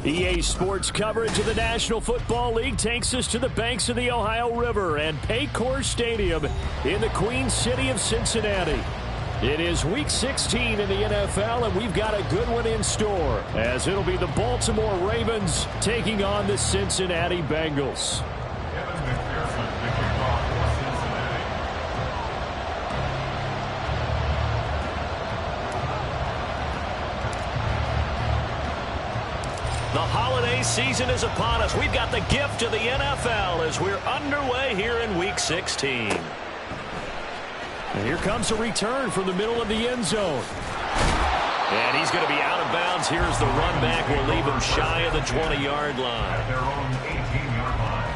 EA Sports coverage of the National Football League takes us to the banks of the Ohio River and Paycor Stadium in the Queen City of Cincinnati. It is Week 16 in the NFL, and we've got a good one in store, as it'll be the Baltimore Ravens taking on the Cincinnati Bengals. The holiday season is upon us. We've got the gift of the NFL as we're underway here in Week 16. And here comes a return from the middle of the end zone. And he's going to be out of bounds. Here's the run back. We'll leave him shy of the 20-yard line. At their own 18-yard line.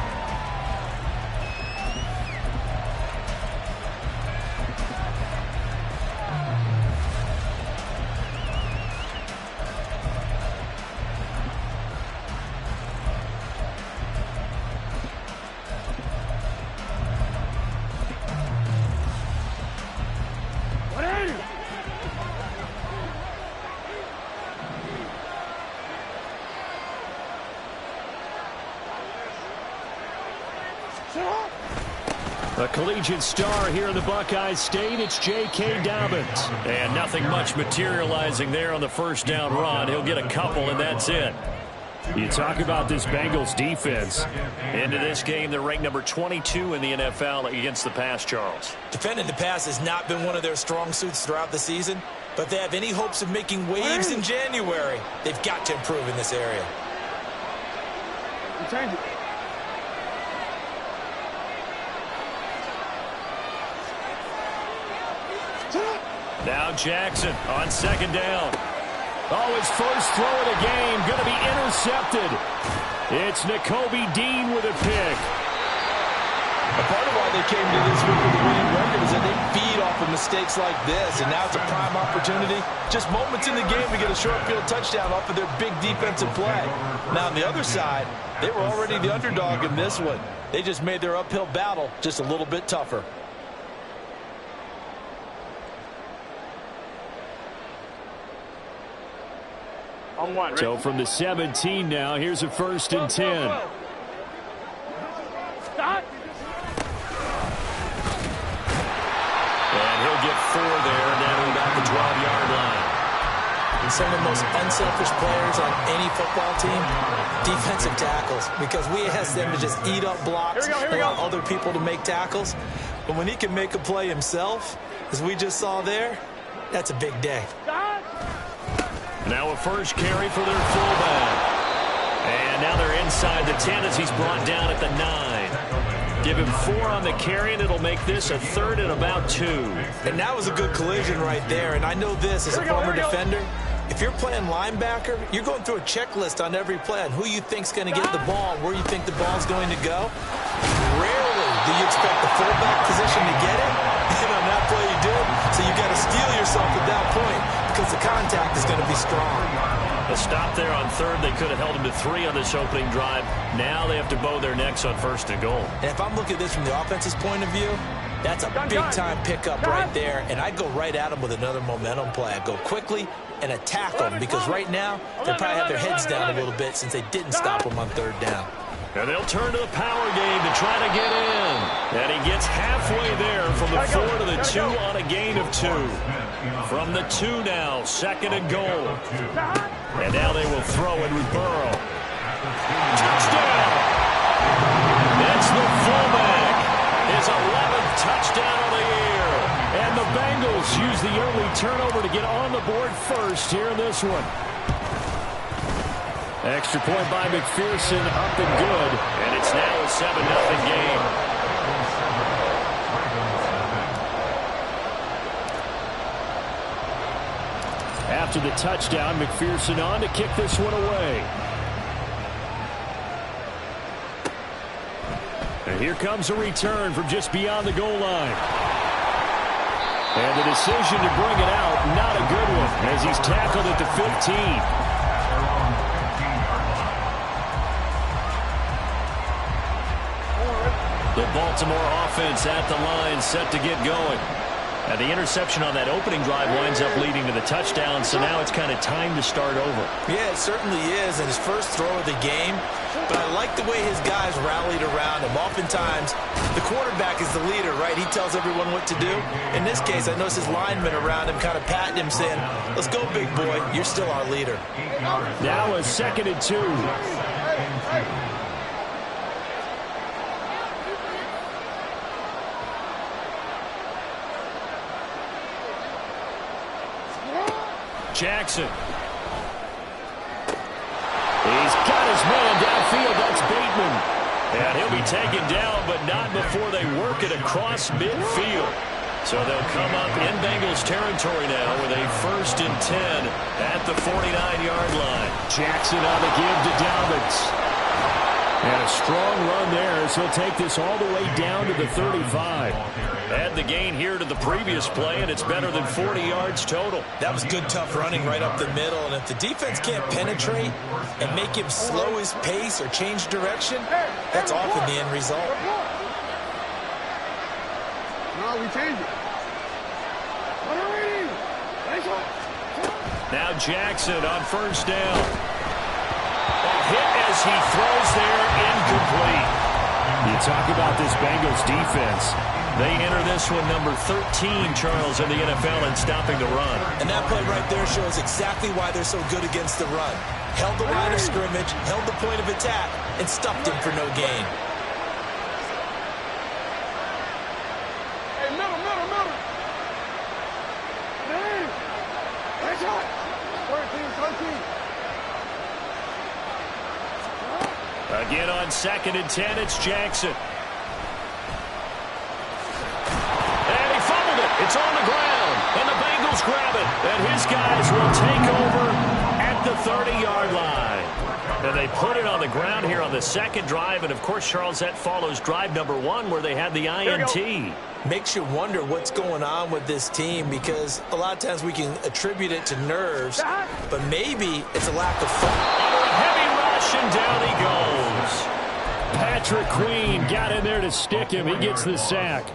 A collegiate star here in the Buckeye State, it's J.K. Dobbins. And nothing much materializing there on the first down run. He'll get a couple, and that's it. You talk about this Bengals defense. Into this game, they're ranked number 22 in the NFL against the pass, Charles. Defending the pass has not been one of their strong suits throughout the season, but if they have any hopes of making waves in January, they've got to improve in this area. Now Jackson on second down. Oh, his first throw of the game going to be intercepted. It's Nakobe Dean with a pick. A part of why they came to this week with a winning record is that they feed off of mistakes like this, and now it's a prime opportunity. Just moments in the game to get a short field touchdown off of their big defensive play. Now on the other side, they were already the underdog in this one. They just made their uphill battle just a little bit tougher. So from the 17 now, here's a 1st and 10. And he'll get 4 there, now about the 12-yard line. And some of the most unselfish players on any football team, defensive tackles, because we ask them to just eat up blocks, allow other people to make tackles. But when he can make a play himself, as we just saw there, that's a big day. Now a first carry for their fullback. And now they're inside the 10 as he's brought down at the 9. Give him 4 on the carry, and it'll make this a 3rd and about 2. And that was a good collision right there. And I know this as a former defender. If you're playing linebacker, you're going through a checklist on every play on who you think's going to get the ball, where you think the ball's going to go. Rarely do you expect the fullback position to get it. And on that play you did. So you got to steel yourself at that point because the contact is going to be strong. A stop there on 3rd. They could have held him to 3 on this opening drive. Now they have to bow their necks on 1st and goal. And if I'm looking at this from the offense's point of view, that's a big-time pickup right there. And I go right at him with another momentum play. I go quickly and attack them because right now they probably have their heads down a little bit since they didn't stop them on 3rd down. And they'll turn to the power game to try to get in. And he gets halfway there from the 4 to the 2 on a gain of 2. From the 2 now, 2nd and goal. And now they will throw it with Burrow. Touchdown! That's the fullback. His 11th touchdown of the year. And the Bengals use the early turnover to get on the board first here in this one. Extra point by McPherson, up and good. And it's now a 7-0 game. After the touchdown, McPherson on to kick this one away. And here comes a return from just beyond the goal line. And the decision to bring it out, not a good one, as he's tackled at the 15. The Baltimore offense at the line, set to get going. And the interception on that opening drive winds up leading to the touchdown, so now it's kind of time to start over. Yeah, it certainly is, and his first throw of the game. But I like the way his guys rallied around him. Oftentimes, the quarterback is the leader, right? He tells everyone what to do. In this case, I noticed his linemen around him kind of patting him, saying, let's go, big boy. You're still our leader. Now a 2nd and 2. Jackson. He's got his man downfield. That's Bateman. And he'll be taken down, but not before they work it across midfield. So they'll come up in Bengals territory now with a 1st and 10 at the 49-yard line. Jackson on the give to Dobbins. And a strong run there as he'll take this all the way down to the 35. Add the gain here to the previous play, and it's better than 40 yards total. That was good, tough running right up the middle. And if the defense can't penetrate and make him slow his pace or change direction, that's often the end result. No, we change it. Now Jackson on 1st down. A hit as he throws there, incomplete. You talk about this Bengals defense. They enter this one number 13, Charles, in the NFL in stopping the run. And that play right there shows exactly why they're so good against the run. Held the line of scrimmage, held the point of attack, and stuffed him for no gain. Hey, middle. Hey, nice shot. 13. Again on 2nd and 10, it's Jackson. And he fumbled it. It's on the ground. And the Bengals grab it. And his guys will take over at the 30-yard line. And they put it on the ground here on the 2nd drive. And, of course, Charles, that follows drive number 1 where they had the INT. Makes you wonder what's going on with this team because a lot of times we can attribute it to nerves, but maybe it's a lack of fun. Under a heavy rush, and down he goes. Patrick Queen got in there to stick him. He gets the sack.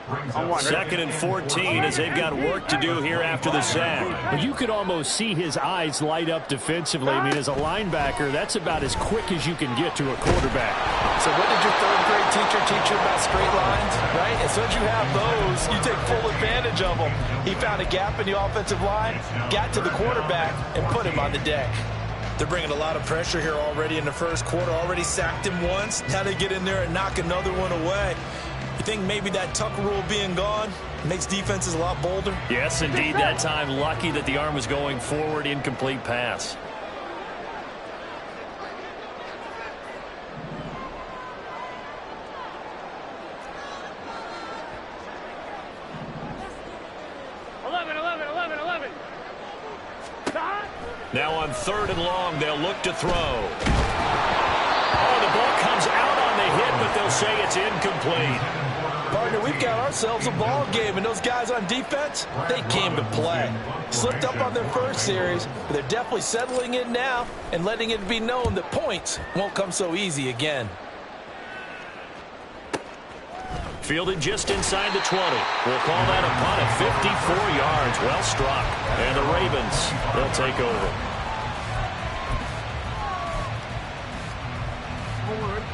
2nd and 14 as they've got work to do here after the sack. You could almost see his eyes light up defensively. I mean, as a linebacker, that's about as quick as you can get to a quarterback. So what did your 3rd grade teacher teach you about straight lines, right? As soon as you have those, you take full advantage of them. He found a gap in the offensive line, got to the quarterback, and put him on the deck. They're bringing a lot of pressure here already in the 1st quarter. Already sacked him once. Now they get in there and knock another one away. You think maybe that tuck rule being gone makes defenses a lot bolder? Yes, indeed. That time, lucky that the arm was going forward. Incomplete pass. Now on 3rd and long, they'll look to throw. Oh, the ball comes out on the hit, but they'll say it's incomplete. Partner, we've got ourselves a ball game, and those guys on defense, they came to play. Slipped up on their 1st series, but they're definitely settling in now and letting it be known that points won't come so easy again. Fielded just inside the 20. We'll call that a punt at 54 yards. Well struck. And the Ravens, they'll take over.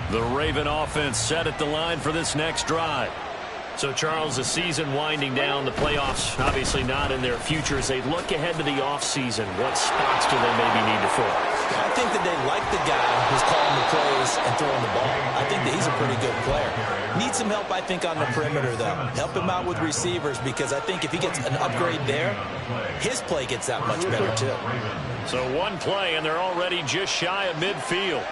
The Raven offense set at the line for this next drive. So, Charles, the season winding down, the playoffs obviously not in their future. As they look ahead to the offseason, what spots do they maybe need to fill? I think that they like the guy who's calling the plays and throwing the ball. I think that he's a pretty good player. Needs some help, I think, on the perimeter, though. Help him out with receivers because I think if he gets an upgrade there, his play gets that much better, too. So one play, and they're already just shy of midfield.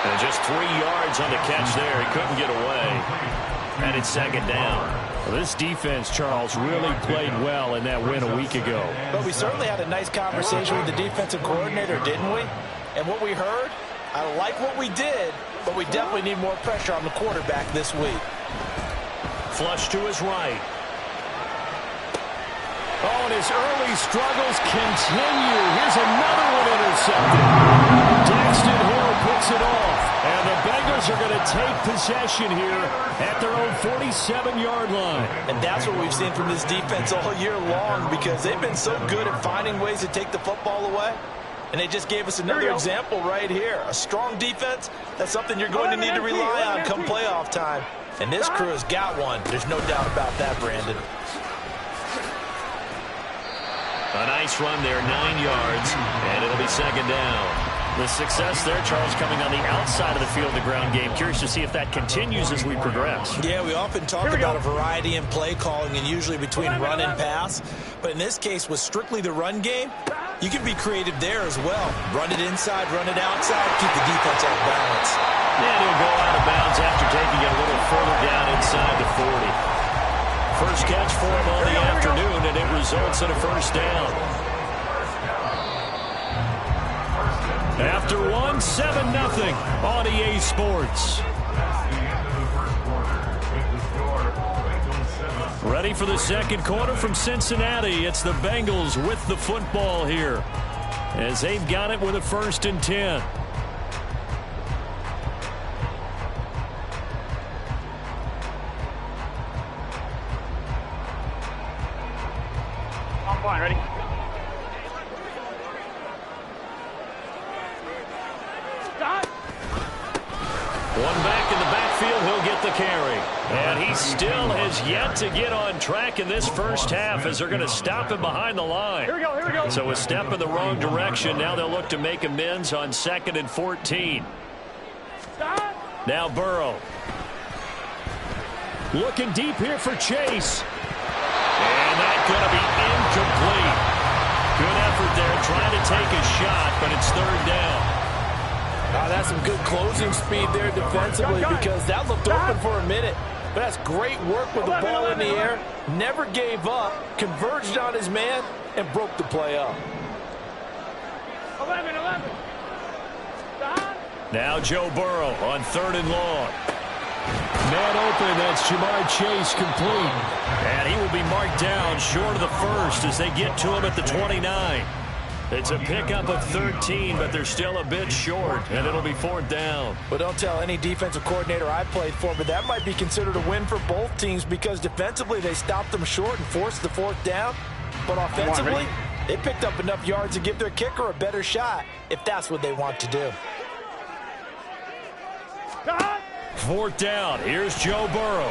And just 3 yards on the catch there. He couldn't get away. And it's 2nd down. Well, this defense, Charles, really played well in that win a week ago. But we certainly had a nice conversation with the defensive coordinator, didn't we? And what we heard, I like what we did, but we definitely need more pressure on the quarterback this week. Flush to his right. Oh, and his early struggles continue. Here's another one intercepted. Daxton Hill puts it off. And the Bengals are going to take possession here at their own 47-yard line. And that's what we've seen from this defense all year long, because they've been so good at finding ways to take the football away. And they just gave us another example right here. A strong defense, that's something you're going to need to rely on come playoff time. And this crew has got one. There's no doubt about that, Brandon. A nice run there, 9 yards, and it'll be second down. The success there, Charles, coming on the outside of the field, the ground game. Curious to see if that continues as we progress. Yeah, we often talk about a variety in play calling and usually between run and pass. But in this case, with strictly the run game, you can be creative there as well. Run it inside, run it outside, keep the defense off balance. And he'll go out of bounds after taking it a little further down inside the 40. First catch for him on the afternoon, and it results in a first down. After 1, 7-0 on EA Sports. Ready for the second quarter from Cincinnati. It's the Bengals with the football here, as they've got it with a 1st and 10. I'm fine, ready? One back in the backfield, he'll get the carry. And he still has yet to get on track in this first half, as they're going to stop him behind the line. Here we go, here we go. So a step in the wrong direction. Now they'll look to make amends on 2nd and 14. Stop. Now Burrow. Looking deep here for Chase. And that's going to be incomplete. Good effort there, trying to take a shot, but it's 3rd down. That's some good closing speed there defensively, because that looked open for a minute. But that's great work with the ball in the air. Never gave up, converged on his man, and broke the play up. 11. Stop. Now Joe Burrow on 3rd and long. Man open, that's Jamar Chase complete. And he will be marked down short of the first as they get to him at the 29. It's a pickup of 13, but they're still a bit short, and it'll be 4th down. Well, don't tell any defensive coordinator I played for, but that might be considered a win for both teams, because defensively they stopped them short and forced the 4th down. But offensively, they picked up enough yards to give their kicker a better shot, if that's what they want to do. 4th down. Here's Joe Burrow.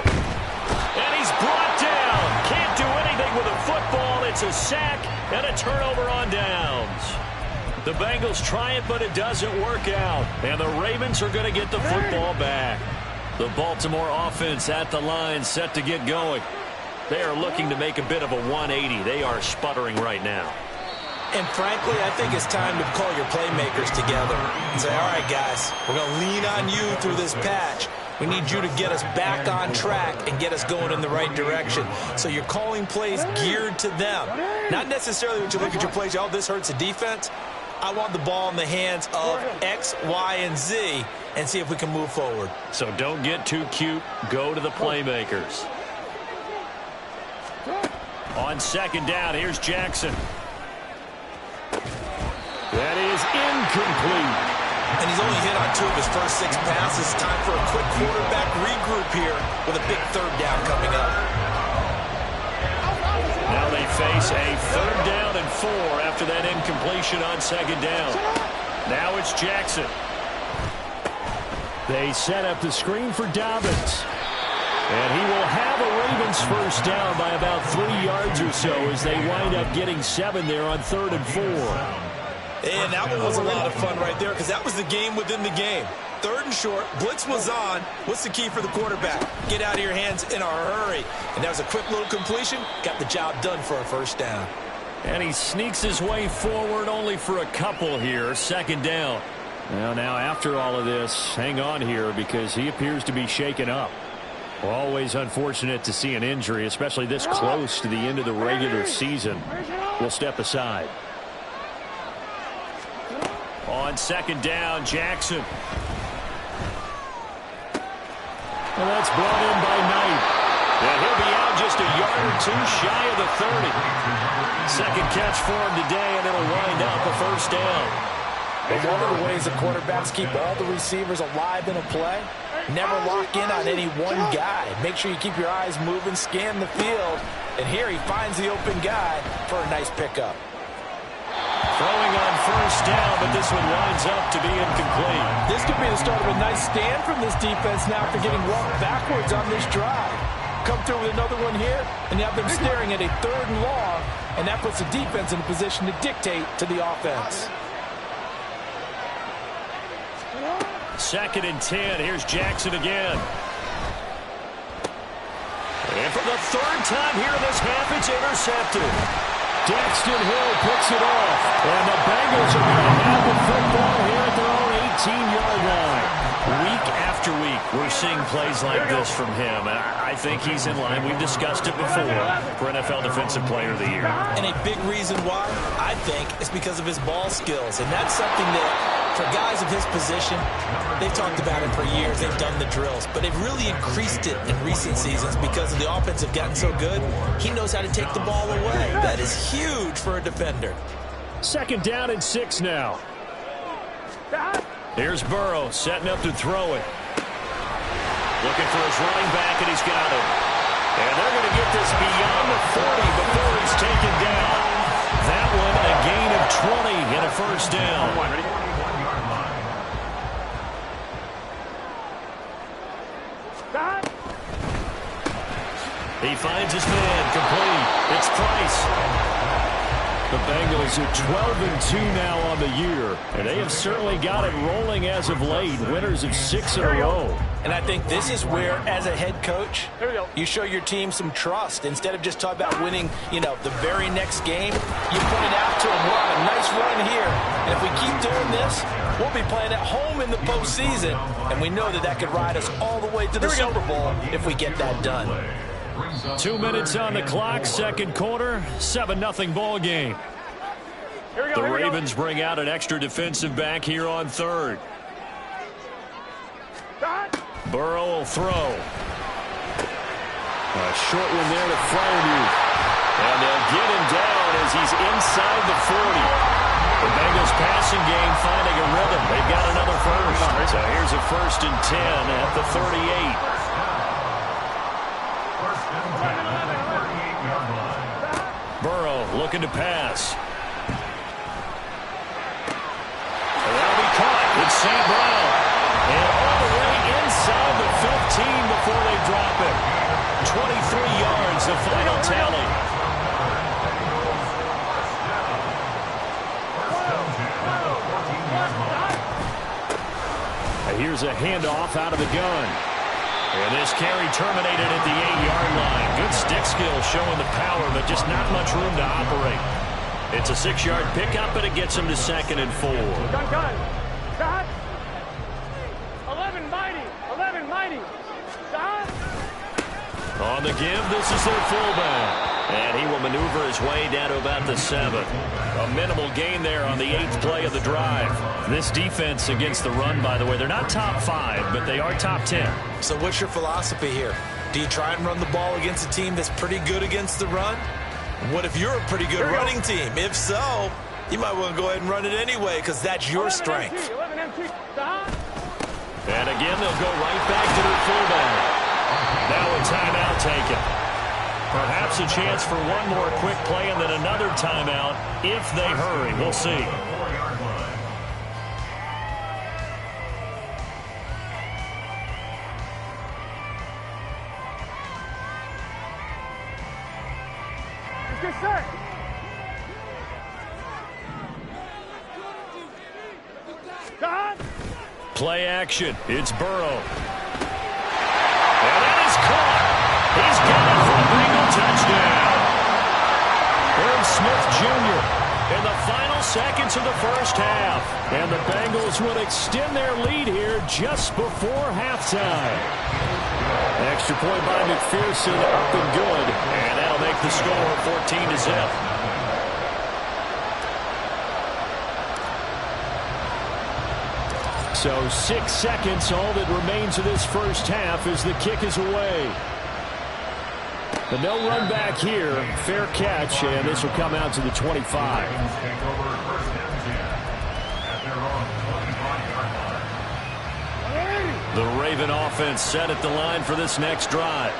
And he's brought down. Can't do anything with a football. It's a sack and a turnover on downs. The Bengals try it, but it doesn't work out. And the Ravens are going to get the football back. The Baltimore offense at the line, set to get going. They are looking to make a bit of a 180. They are sputtering right now. And frankly, I think it's time to call your playmakers together and say, all right, guys, we're going to lean on you through this patch. We need you to get us back on track and get us going in the right direction. So you're calling plays geared to them. Not necessarily when you look at your plays, oh, this hurts the defense. I want the ball in the hands of X, Y, and Z and see if we can move forward. So don't get too cute. Go to the playmakers. On 2nd down, here's Jackson. That is incomplete. And he's only hit on 2 of his first 6 passes. Time for a quick quarterback regroup here with a big 3rd down coming up. Now they face a 3rd down and 4 after that incompletion on 2nd down. Now it's Jackson. They set up the screen for Dobbins. And he will have a Ravens first down by about 3 yards or so as they wind up getting 7 there on 3rd and 4. And that one was a lot of fun right there, because that was the game within the game. 3rd and short, blitz was on. What's the key for the quarterback? Get out of your hands in a hurry. And that was a quick little completion. Got the job done for a first down. And he sneaks his way forward only for a couple here. 2nd down. Now after all of this, hang on here because he appears to be shaken up. Always unfortunate to see an injury, especially this close to the end of the regular season. We'll step aside. On 2nd down, Jackson. Well, that's brought in by Knight. And he'll be out just a yard or 2 shy of the 30. Second catch for him today, and it'll wind up a first down. But one of the ways the quarterbacks keep all the receivers alive in a play, never lock in on any one guy. Make sure you keep your eyes moving, scan the field. And here he finds the open guy for a nice pickup. Throwing on first down, but this one winds up to be incomplete. This could be the start of a nice stand from this defense now after getting walked backwards on this drive. Come through with another one here, and you have them staring at a 3rd and long, and that puts the defense in a position to dictate to the offense. 2nd and 10. Here's Jackson again. And for the 3rd time here in this half, it's intercepted. Daxton Hill picks it off. And the Bengals are going to have the football here at their own 18-yard line. Week after week, we're seeing plays like this from him. And I think he's in line. We've discussed it before for NFL Defensive Player of the Year. And a big reason why, I think, is because of his ball skills. And that's something that, for guys of his position, they've talked about it for years. They've done the drills. But they've really increased it in recent seasons because of the offense have gotten so good. He knows how to take the ball away. That is huge for a defender. 2nd down and 6 now. Here's Burrow setting up to throw it. Looking for his running back, and he's got it. And they're going to get this beyond the 40 before he's taken down. That one a gain of 20 and a first down. He finds his man, complete. It's Price. The Bengals are 12-2 now on the year, and they have certainly got it rolling as of late. Winners of 6 in a row. And I think this is where, as a head coach, you show your team some trust. Instead of just talking about winning, the very next game, you point out to them, we're on a nice run here. And if we keep doing this, we'll be playing at home in the postseason. And we know that could ride us all the way to the Super Bowl if we get that done. 2 minutes on the clock, 2nd quarter, 7-0 ball game. The Ravens bring out an extra defensive back here on 3rd. Burrow will throw. A short one there to Freiermuth. And they'll get him down as he's inside the 40. The Bengals passing game finding a rhythm. They've got another first. So here's a 1st and 10 at the 38. Burrow looking to pass. And that'll be caught. It's St. Brown. And all the way inside the 15 before they drop it. 23 yards, the final tally. And here's a handoff out of the gun. And this carry terminated at the 8-yard line. Good stick skill showing the power, but just not much room to operate. It's a 6-yard pickup, but it gets him to 2nd and 4. Gun. Stop. 11 mighty. Stop. On the give, this is their fullback. And he will maneuver his way down to about the 7. A minimal gain there on the 8th play of the drive. This defense against the run, by the way, they're not top 5, but they are top 10. So what's your philosophy here? Do you try and run the ball against a team that's pretty good against the run? What if you're a pretty good running team? If so, you might want to go ahead and run it anyway because that's your strength. 11 MT. Stop. And again, they'll go right back to their fullback. Now a timeout taken. Perhaps a chance for one more quick play and then another timeout if they hurry. We'll see. Get set. Stop. Play action. It's Burrow. And that is caught. He's got it for a Bengal touchdown. Irv Smith Jr. in the final seconds of the first half. And the Bengals would extend their lead here just before halftime. Extra point by McPherson, up and good. And that'll make the score 14-0. So 6 seconds, all that remains of this first half as the kick is away. But no run back here. Fair catch, and this will come out to the 25. The Raven offense set at the line for this next drive.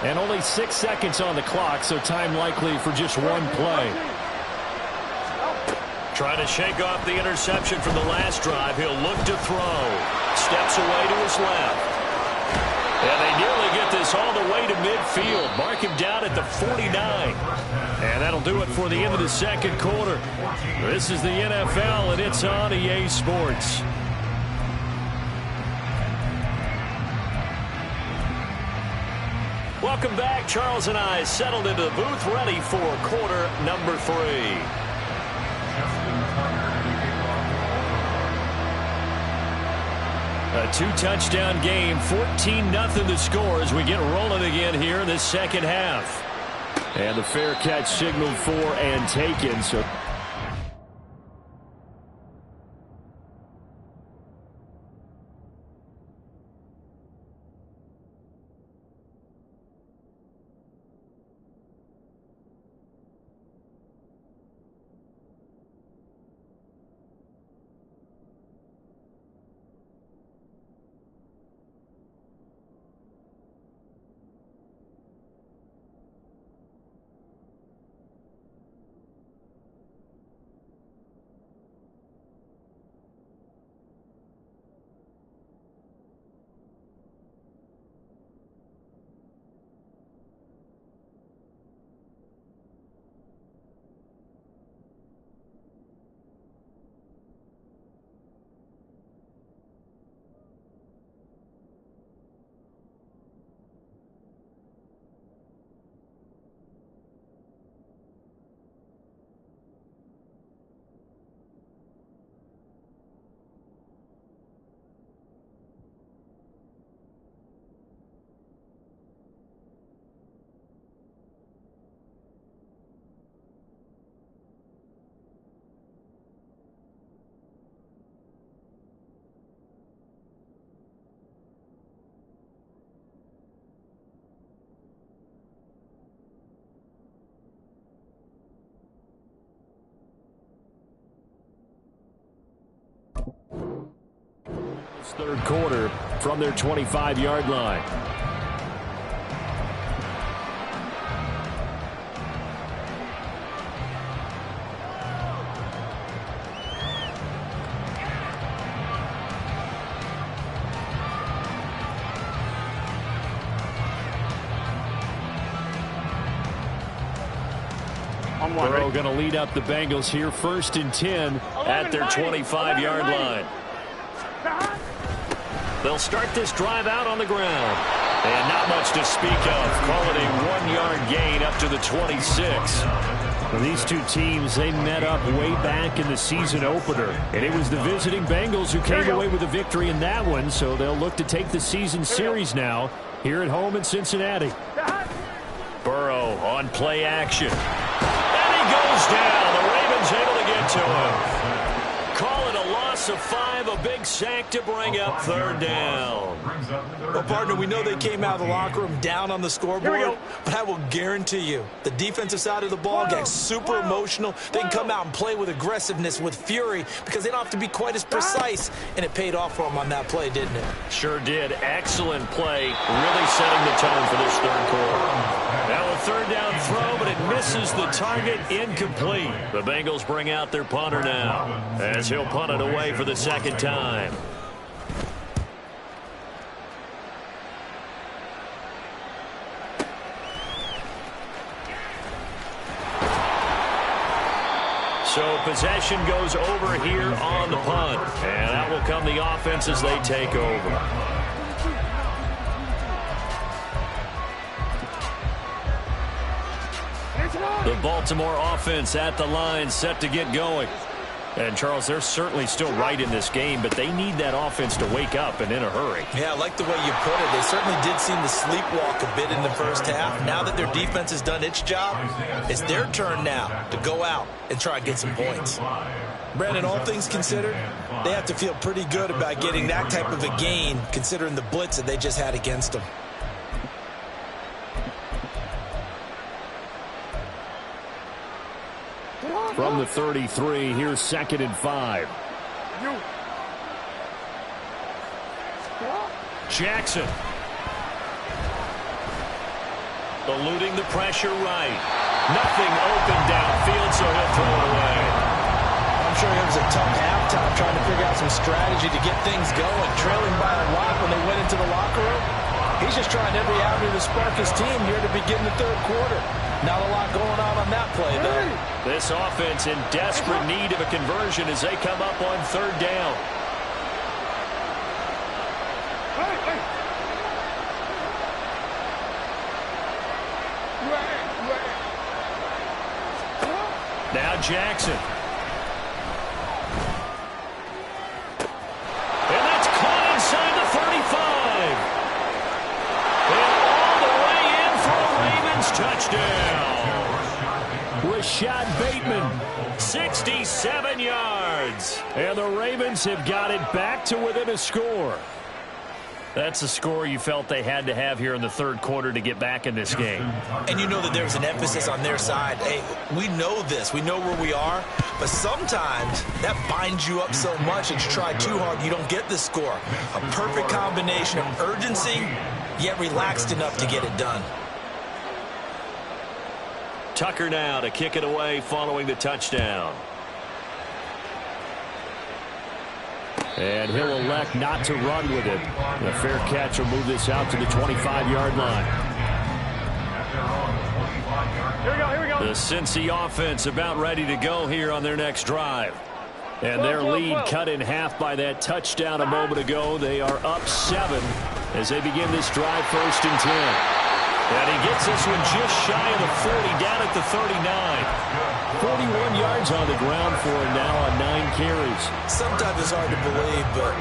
And only 6 seconds on the clock, so time likely for just one play. Trying to shake off the interception from the last drive. He'll look to throw. Steps away to his left. And they nearly get this all the way to midfield. Mark him down at the 49. And that'll do it for the end of the second quarter. This is the NFL, and it's on EA Sports. Welcome back. Charles and I settled into the booth, ready for quarter number 3. A 2-touchdown game, 14-0 the score as we get rolling again here in this second half. And the fair catch signaled for and taken. So third quarter from their 25-yard line. Burrow going to lead up the Bengals here, 1st and 10 at their 25-yard line. They'll start this drive out on the ground. And not much to speak of. Call it a 1-yard gain up to the 26. Well, these two teams, they met up way back in the season opener. And it was the visiting Bengals who came away with a victory in that one. So they'll look to take the season series now here at home in Cincinnati. Burrow on play action. And he goes down. The Ravens able to get to him. Call it a loss of 5, a big sack to bring up 3rd down. Well, partner, we know they came out of the locker room down on the scoreboard, but I will guarantee you the defensive side of the ball gets super emotional. They can come out and play with aggressiveness, with fury, because they don't have to be quite as precise, and it paid off for them on that play, didn't it? Sure did. Excellent play, really setting the tone for this third quarter. Now a 3rd down throw, but it misses the target, incomplete. The Bengals bring out their punter now, as he'll punt it away for the 2nd time. So possession goes over here on the punt. And out will come the offense as they take over. The Baltimore offense at the line, set to get going. And, Charles, they're certainly still right in this game, but they need that offense to wake up and in a hurry. Yeah, I like the way you put it. They certainly did seem to sleepwalk a bit in the first half. Now that their defense has done its job, it's their turn now to go out and try and get some points. Brandon, all things considered, they have to feel pretty good about getting that type of a gain, considering the blitz that they just had against them. From the 33, here's 2nd and 5. Jackson. Eluding the pressure right. Nothing open downfield, so he'll throw it away. I'm sure it was a tough halftime trying to figure out some strategy to get things going. Trailing by a lot when they went into the locker room. He's just trying every avenue to spark his team here to begin the third quarter. Not a lot going on that play, though. This offense in desperate need of a conversion as they come up on third down. Now Jackson. And that's caught inside the 35. And all the way in for a Ravens touchdown. Rashad Bateman, 67 yards. And the Ravens have got it back to within a score. That's a score you felt they had to have here in the third quarter to get back in this game. And you know that there's an emphasis on their side. Hey, we know this. We know where we are. But sometimes that binds you up so much that you try too hard, you don't get the score. A perfect combination of urgency, yet relaxed enough to get it done. Tucker now to kick it away following the touchdown. And he'll elect not to run with it. A fair catch will move this out to the 25-yard line. Here we go. The Cincy offense about ready to go here on their next drive. And their lead cut in half by that touchdown a moment ago. They are up 7 as they begin this drive, 1st and 10. And he gets this one just shy of the 40, down at the 39. 41 yards on the ground for him now on 9 carries. Sometimes it's hard to believe, but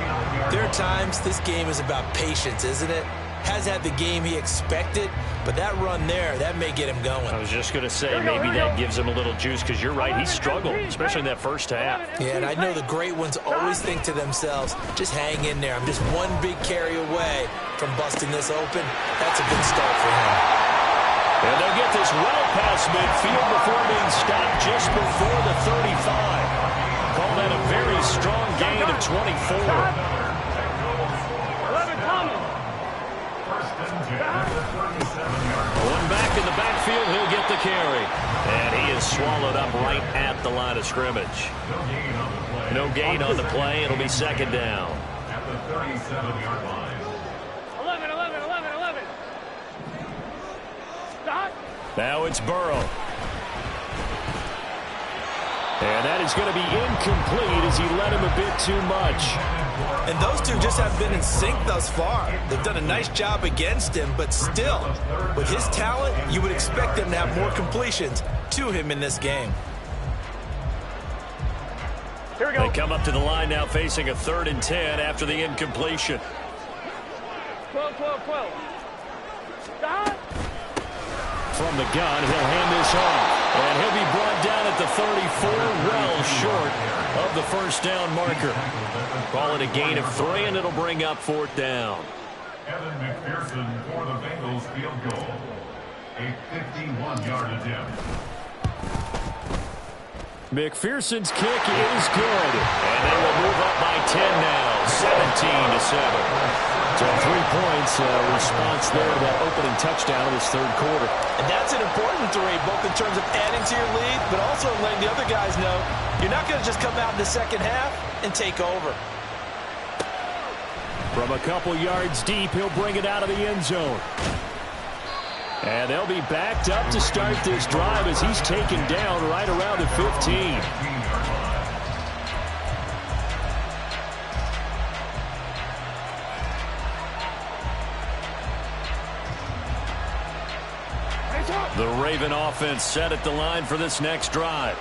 there are times this game is about patience, isn't it? Has had the game he expected, but that run there, that may get him going. I was just going to say, maybe that gives him a little juice, because you're right, he struggled, especially in that first half. Yeah, and I know the great ones always think to themselves, just hang in there. I'm just one big carry away from busting this open. That's a good start for him. And they'll get this well past midfield before being stopped just before the 35. Call that a very strong gain of 24. 11 Tomlin. One back in the backfield, he'll get the carry. And he is swallowed up right at the line of scrimmage. No gain on the play. It'll be 2nd down. At the 37-yard line. 11. Stop. Now it's Burrow. And that is going to be incomplete as he led him a bit too much. And those two just have been in sync thus far. They've done a nice job against him, but still, with his talent, you would expect them to have more completions to him in this game. Here we go. They come up to the line now facing a 3rd and 10 after the incompletion. 12. Stop. From the gun, he'll hand this off. And he'll be brought down at the 34, well short of the 1st down marker. Call it a gain of 3, and it'll bring up 4th down. Evan McPherson for the Bengals field goal. A 51-yard attempt. McPherson's kick is good. And they will move up by 10 now, 17-7. So 3 points response there, that opening touchdown of this third quarter. And that's an important 3, both in terms of adding to your lead, but also letting the other guys know you're not going to just come out in the second half and take over. From a couple yards deep, he'll bring it out of the end zone. And they'll be backed up to start this drive as he's taken down right around the 15. The Raven offense set at the line for this next drive.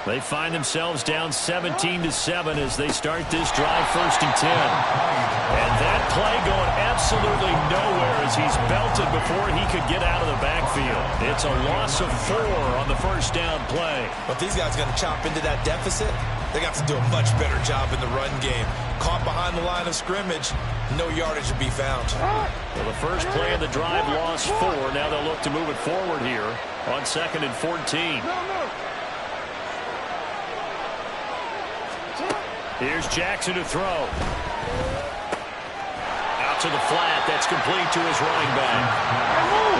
They find themselves down 17-7 as they start this drive, 1st and 10. And that play going absolutely nowhere as he's belted before he could get out of the backfield. It's a loss of 4 on the 1st down play. But these guys are going to chop into that deficit. They got to do a much better job in the run game. Caught behind the line of scrimmage, no yardage to be found. Well, the first play of the drive lost 4. Now they'll look to move it forward here on 2nd and 14. Here's Jackson to throw. to the flat. That's complete to his running back.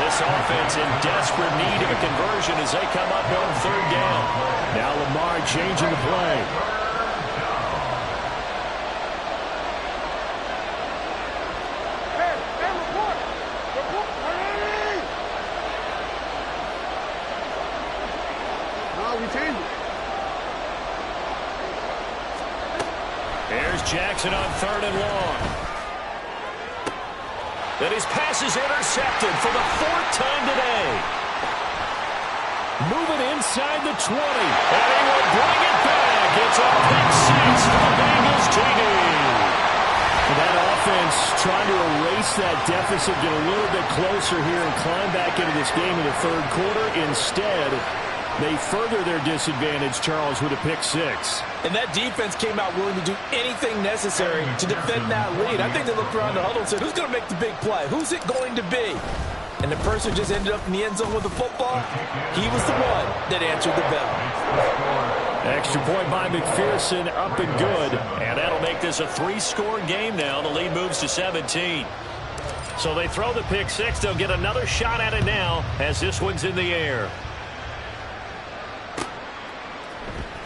This offense in desperate need of a conversion as they come up on third down. Now Lamar changing the play. Here's Jackson on third and long. And his pass is intercepted for the fourth time today. Moving inside the 20. And he will bring it back. It's a pick six for the Bengals TD. That offense trying to erase that deficit, get a little bit closer here and climb back into this game in the third quarter. Instead, they further their disadvantage, Charles, with a pick six. And that defense came out willing to do anything necessary to defend that lead. I think they looked around the huddle and said, who's going to make the big play? Who's it going to be? And the person just ended up in the end zone with the football. He was the one that answered the bell. Extra point by McPherson, up and good. And that'll make this a three-score game now. The lead moves to 17. So they throw the pick six. They'll get another shot at it now as this one's in the air.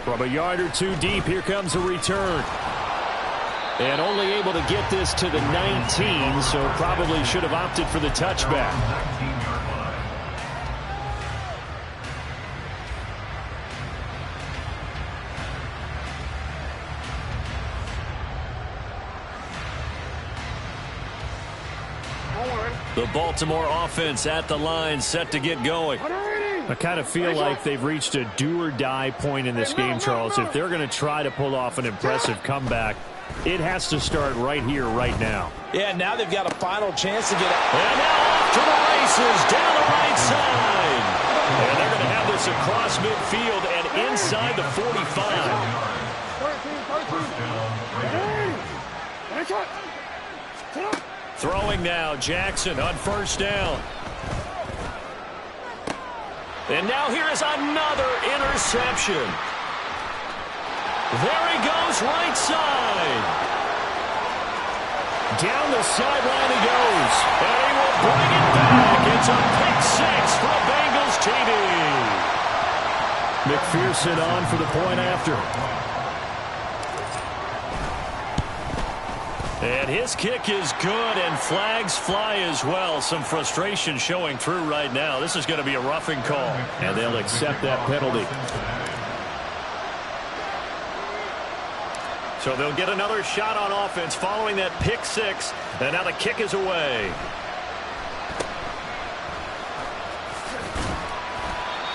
From a yard or two deep, here comes a return. And only able to get this to the 19, so probably should have opted for the touchback. The Baltimore offense at the line, set to get going. I kind of feel like they've reached a do-or-die point in this game, Charles. If they're going to try to pull off an impressive comeback, it has to start right here, right now. Yeah, now they've got a final chance to get out. And now off to the races, down the right side. And they're going to have this across midfield and inside the 45. Throwing now, Jackson on first down. And now here is another interception. There he goes, right side. Down the sideline he goes. And he will bring it back. It's a pick six for a Bengals TD. McPherson on for the point after. And his kick is good, and flags fly as well. Some frustration showing through right now. This is going to be a roughing call. And they'll accept that penalty. So they'll get another shot on offense following that pick six. And now the kick is away.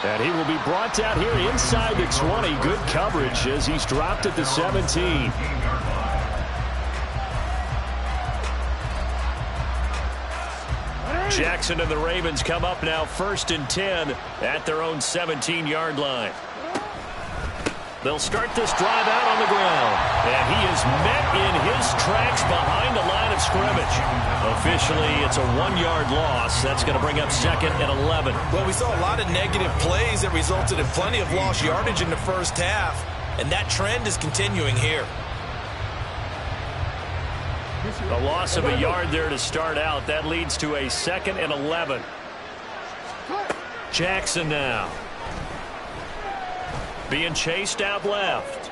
And he will be brought down here inside the 20. Good coverage as he's dropped at the 17. Jackson and the Ravens come up now 1st and 10 at their own 17-yard line. They'll start this drive out on the ground. And he is met in his tracks behind the line of scrimmage. Officially, it's a 1-yard loss. That's going to bring up 2nd and 11. Well, we saw a lot of negative plays that resulted in plenty of lost yardage in the first half. And that trend is continuing here. A loss of a yard there to start out. That leads to a 2nd and 11. Jackson now. Being chased out left.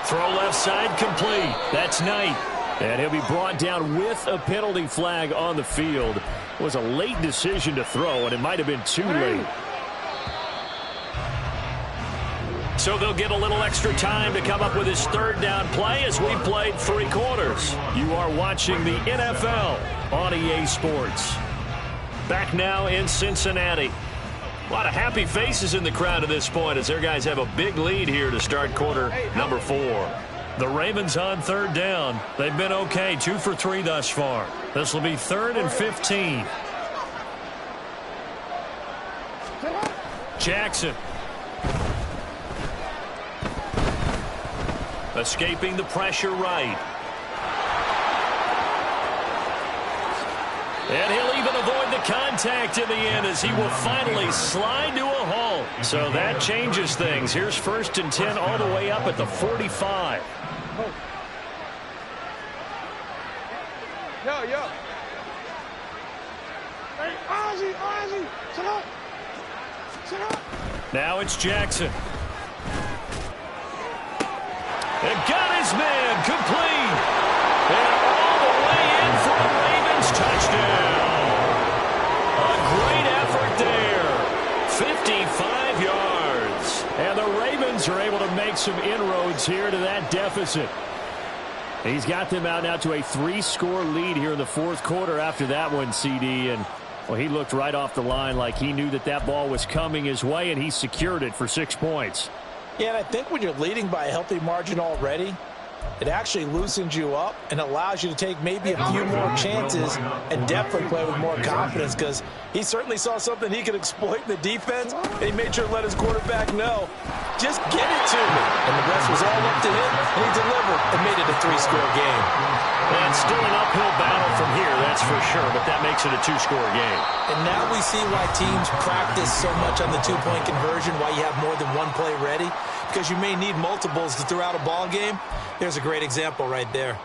Throw left side complete. That's Knight. And he'll be brought down with a penalty flag on the field. It was a late decision to throw, and it might have been too late. So they'll get a little extra time to come up with his third down play as we played 3 quarters. You are watching the NFL on EA Sports. Back now in Cincinnati. A lot of happy faces in the crowd at this point as their guys have a big lead here to start quarter number 4. The Ravens on third down. They've been okay, 2 for 3 thus far. This will be 3rd and 15. Jackson. Escaping the pressure right. And he'll even avoid the contact in the end as he will finally slide to a halt. So that changes things. Here's 1st and 10 all the way up at the 45. Yo. Hey, Ozzy, sit up. Sit up. Now it's Jackson. And got his man complete. And all the way in for a Ravens touchdown. A great effort there. 55 yards. And the Ravens are able to make some inroads here to that deficit. He's got them out now to a 3-score lead here in the fourth quarter after that one, CD. And, well, he looked right off the line like he knew that ball was coming his way, and he secured it for 6 points. Yeah, and I think when you're leading by a healthy margin already, it actually loosens you up and allows you to take maybe a few more chances and definitely play with more confidence, because he certainly saw something he could exploit in the defense, and he made sure to let his quarterback know, just get it to me. And the rest was all up to him, and he delivered and made it a 3-score game. And still an uphill battle from here, that's for sure, but that makes it a 2-score game. And now we see why teams practice so much on the 2-point conversion, why you have more than one play ready, because you may need multiples throughout a ball game. There's a great example right there.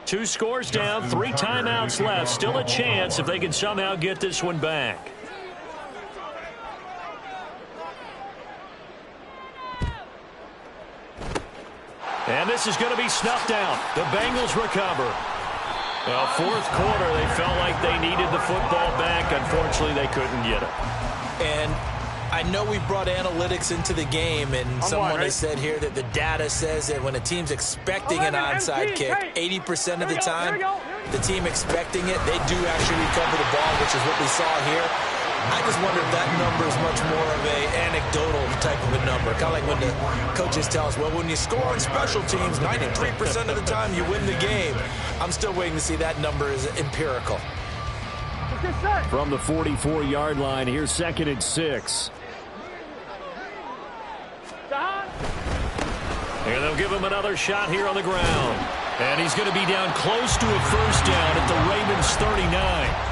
2 scores down, 3 timeouts left. Still a chance if they can somehow get this one back. And this is going to be snuffed out. The Bengals recover. Well, fourth quarter, they felt like they needed the football back. Unfortunately, they couldn't get it. And I know we brought analytics into the game, and someone has said here that the data says that when a team's expecting an onside kick, 80% of the time, the team expecting it, they do actually recover the ball, which is what we saw here. I just wonder if that number is much more of a anecdotal type of a number. Kind of like when the coaches tell us, well, when you score on special teams, 93% of the time you win the game. I'm still waiting to see that number is empirical. From the 44-yard line, here's 2nd and 6. And they'll give him another shot here on the ground. And he's going to be down close to a first down at the Ravens 39.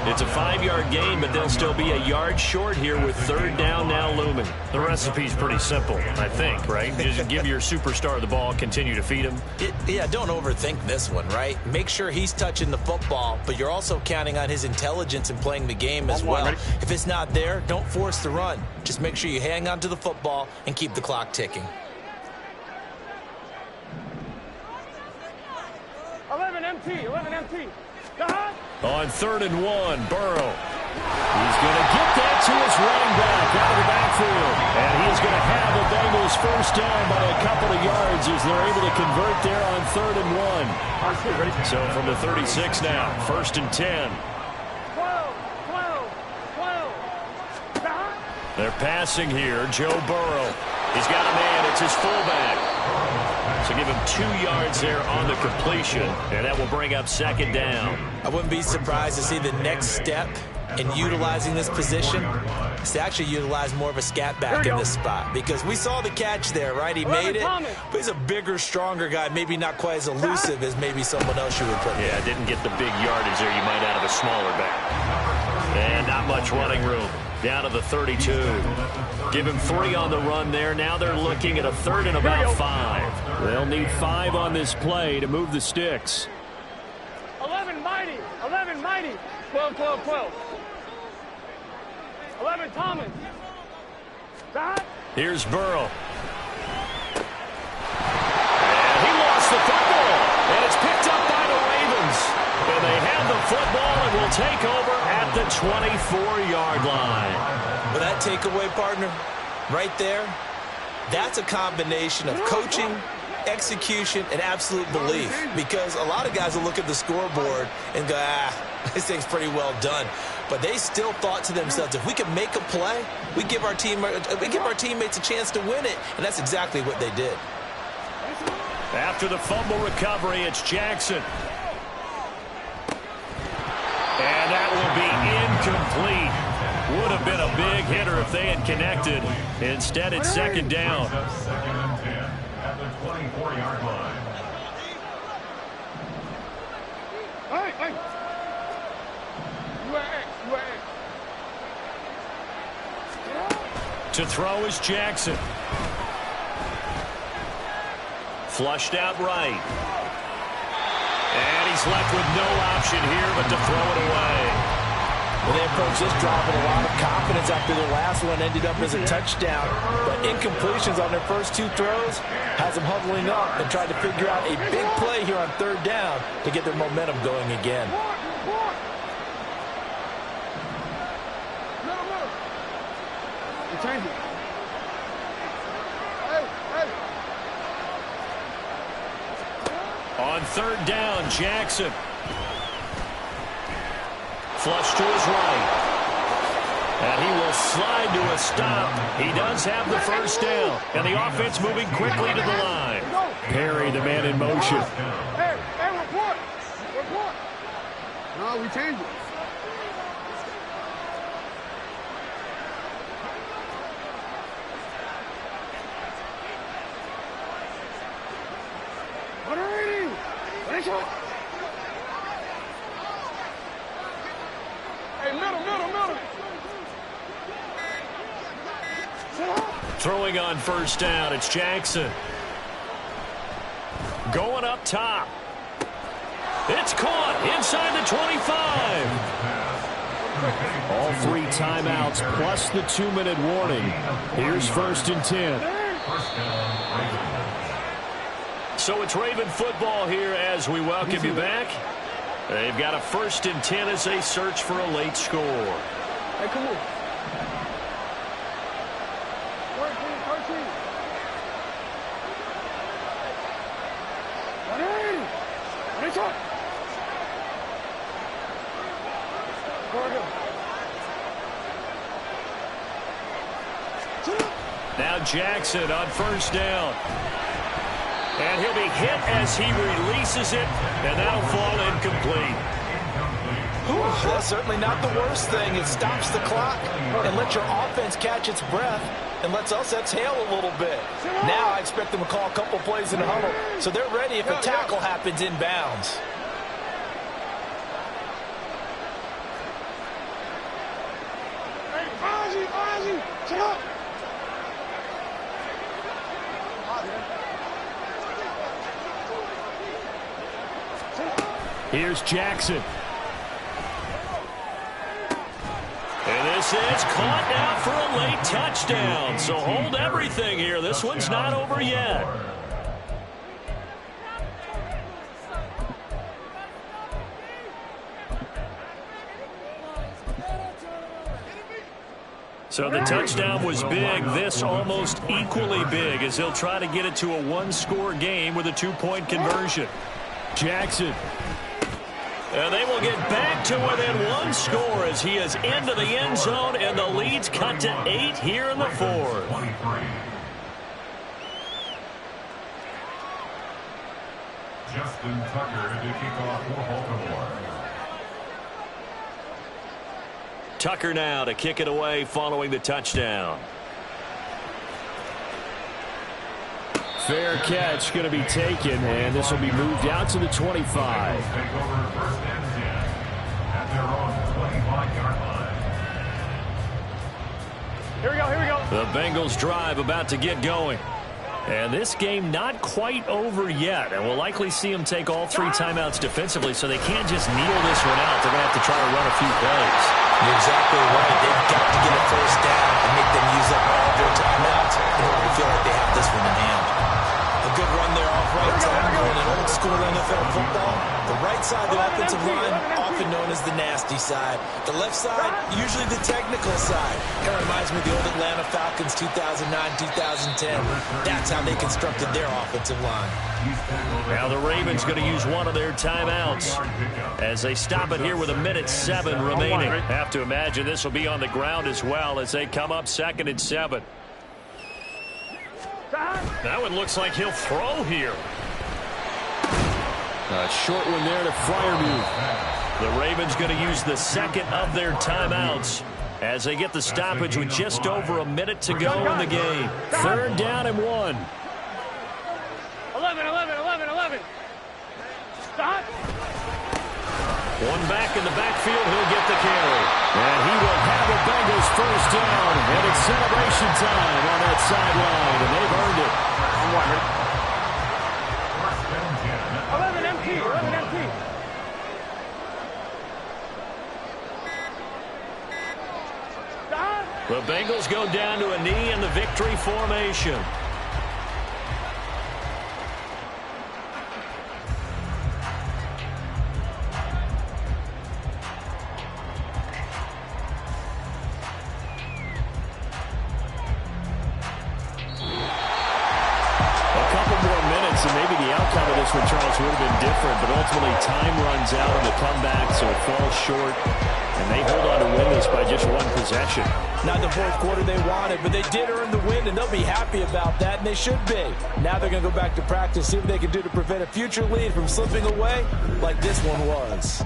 It's a 5-yard gain, but they'll still be a yard short here with 3rd down now looming. The recipe's pretty simple, I think, right? Just give your superstar the ball, continue to feed him. Yeah, don't overthink this one, right? Make sure he's touching the football, but you're also counting on his intelligence in playing the game as well. If it's not there, don't force the run. Just make sure you hang on to the football and keep the clock ticking. 11 MT. On 3rd and 1, Burrow. He's going to get that to his running back out of the backfield. And he is going to have the Bengals first down by a couple of yards as they're able to convert there on 3rd and 1. So from the 36 now, 1st and 10. 12. They're passing here, Joe Burrow. He's got a man, it's his fullback. So give him 2 yards there on the completion, and that will bring up 2nd down. I wouldn't be surprised to see the next step in utilizing this position is to actually utilize more of a scat back in this spot, because we saw the catch there, right? He made it, but he's a bigger, stronger guy, maybe not quite as elusive as maybe someone else you would put. Yeah, didn't get the big yardage there you might out of a smaller back. And not much running room. Down to the 32. Give him 3 on the run there. Now they're looking at a 3rd and about 5. They'll need 5 on this play to move the sticks. 11 mighty. 12. 11 Thomas. Here's Burrow. And he lost the football. And it's picked up by the Ravens. And they have the football and will take over at the 24-yard line. But that takeaway, partner, right there, that's a combination of coaching, execution, and absolute belief. Because a lot of guys will look at the scoreboard and go, this thing's pretty well done. But they still thought to themselves, if we can make a play, we give our teammates a chance to win it. And that's exactly what they did. After the fumble recovery, it's Jackson. And that will be incomplete. Would have been a big hitter if they had connected. Instead, it's 2nd down. Second and 10 at the 24-yard line. Hey. To throw is Jackson. Flushed out right. And he's left with no option here but to throw it away. Well, they approached this drive with a lot of confidence after their last one ended up as a touchdown. But incompletions on their first two throws has them huddling up and trying to figure out a big play here on third down to get their momentum going again. Change it. On third down, Jackson. Flush to his right. And he will slide to a stop. He does have the first down. And the offense moving quickly to the line. Perry, the man in motion. Hey, report. Report. No, we changed it. Hey, middle. Throwing on first down, it's Jackson. Going up top. It's caught inside the 25. All 3 timeouts plus the 2-minute warning. Here's 1st and 10. So it's Raven football here as we welcome you back. They've got a 1st and 10 as they search for a late score. Hey, come on. 13. Now Jackson on first down. And he'll be hit as he releases it, and that'll fall incomplete. That's certainly not the worst thing. It stops the clock and lets your offense catch its breath and lets us exhale a little bit. Now I expect them to call a couple plays in the huddle, so they're ready if a tackle happens inbounds. Ozzie, shut up. Here's Jackson. And this is caught now for a late touchdown. So hold everything here. This one's not over yet. So the touchdown was big. This almost equally big as he'll try to get it to a one-score game with a two-point conversion. Jackson. And they will get back to within one score as he is into the end zone, and the lead's cut to 8 here in the fourth. Justin Tucker to kick off for Baltimore. Tucker now to kick it away following the touchdown. Fair catch going to be taken, and this will be moved out to the 25. Take over first and 10 at their own 25-yard line. Here we go. The Bengals drive about to get going. And this game not quite over yet. And we'll likely see them take all 3 timeouts defensively, so they can't just kneel this one out. They're going to have to try to run a few plays. You're exactly right. They've got to get a first down and make them use up all their timeouts in order to feel like they have this one in hand. A good run there off right tackle in an old school NFL football. The right side of the offensive line, often known as the nasty side. The left side, usually the technical side. Kind of reminds me of the old Atlanta Falcons 2009-2010. That's how they constructed their offensive line. Now the Ravens going to use one of their timeouts as they stop it here with 1:07 remaining. Have to imagine this will be on the ground as well as they come up 2nd and 7. That one looks like he'll throw here. A short one there to Freiermuth. The Ravens going to use the second of their timeouts as they get the stoppage with just over a minute to go in the game. 3rd down and 1. 11. Stop. One back in the backfield, he'll get the carry. And he will have the Bengals first down. And it's celebration time on that sideline. And they've earned it. 11 empty. The Bengals go down to a knee in the victory formation. And maybe the outcome of this one, Charles, would have been different, but ultimately time runs out on the comeback, so it falls short, and they hold on to win this by just one possession. Not the fourth quarter they wanted, but they did earn the win, and they'll be happy about that, and they should be. Now they're going to go back to practice, see what they can do to prevent a future lead from slipping away like this one was.